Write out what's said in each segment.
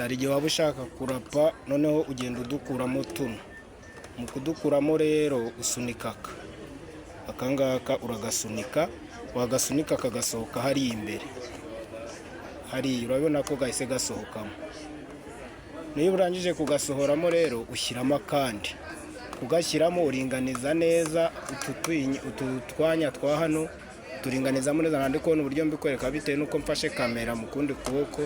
hari igihe waba ushaka kurapa noneho ugenda udukuramo tuno. Mu kudukuramo rero usunika akangaka uragasunika, wagasunika kagasohoka hari imbere. Hari urabona ko gahise gasohokamo. Niyo urangije kugasohoramo rero ushyiramo akandi. Kugashyiramo uringaniza neza utu twanya twa hano turinganizamo neza. Nandi kubona uburyo mbikwereka bitewe nuko mfashe kamera mu kundi kuboko.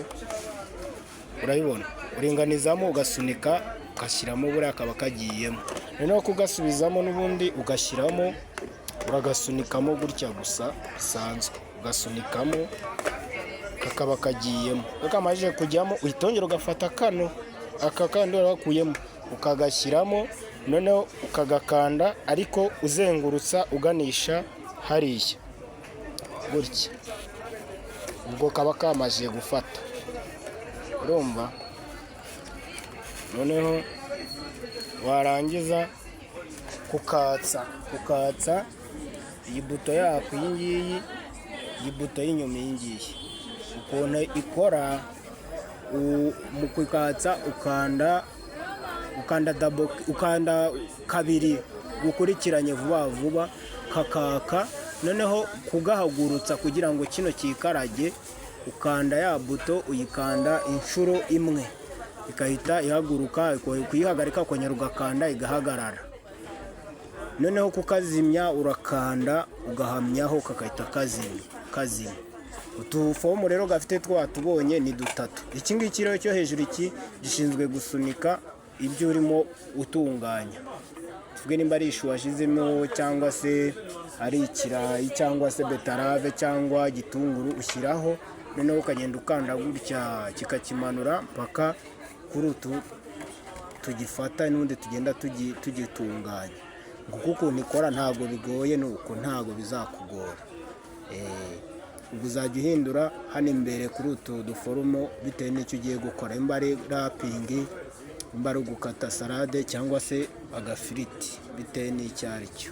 Urabibona uringanizamo ugasunika ugashyiramo buriya kaba kagiyemo. Noneho kugasubizamo n'ubundi ugashyiramo uragasunikamo gutya gusa bisanzwe. Ugasunikamo kakaba kagiyemo. Kamajije kujyamo uhitongera ugafata kano aka kandi warakuyemo ukagashyiramo, noneho ukagakanda ariko uzengurutsa uganisha hariya gutya. Ubwo kaba kamaze gufata, urumva. Noneho warangiza kukatsa iyi buto yako iyi buto y'inyuma iyi ngiyi ukuntu ikora. Mu kukatsa ukanda kabiri gukurikiranye vuba kakaka. Noneho kugahagurutsa kugira ngo kino kikarage ukanda ya buto uyikanda inshuro imwe ikahita ihaguruka. Kuyihagarika ukongera ugakanda igahagarara. Noneho kukazimya urakanda ugahamyaho kakahita kazimya. Utufomu rero gafite tubonye ni dutatu. Iki ngiki rero cyo hejuru iki gishinzwe gusunika ibyo urimo utunganya. Tuvuge nimba ari ishu washizemo cyangwa se ari ikirayi cyangwa se betarave cyangwa gitunguru ushyiraho. Noneho ukagenda ukanda gutya kikakimanura mpaka kuri utu tugifata n'ubundi tugenda tugitunganya. Kuko ukuntu ikora ntabwo bigoye, nuko ntabwo bizakugora. Ubwo uzajya uhindura hano imbere kuri utu duforumo bitewe n'icyo ugiye gukora. Imba ari rapingi, imba ari gukata salade cyangwa se agafiriti bitewe n'icyo ari cyo.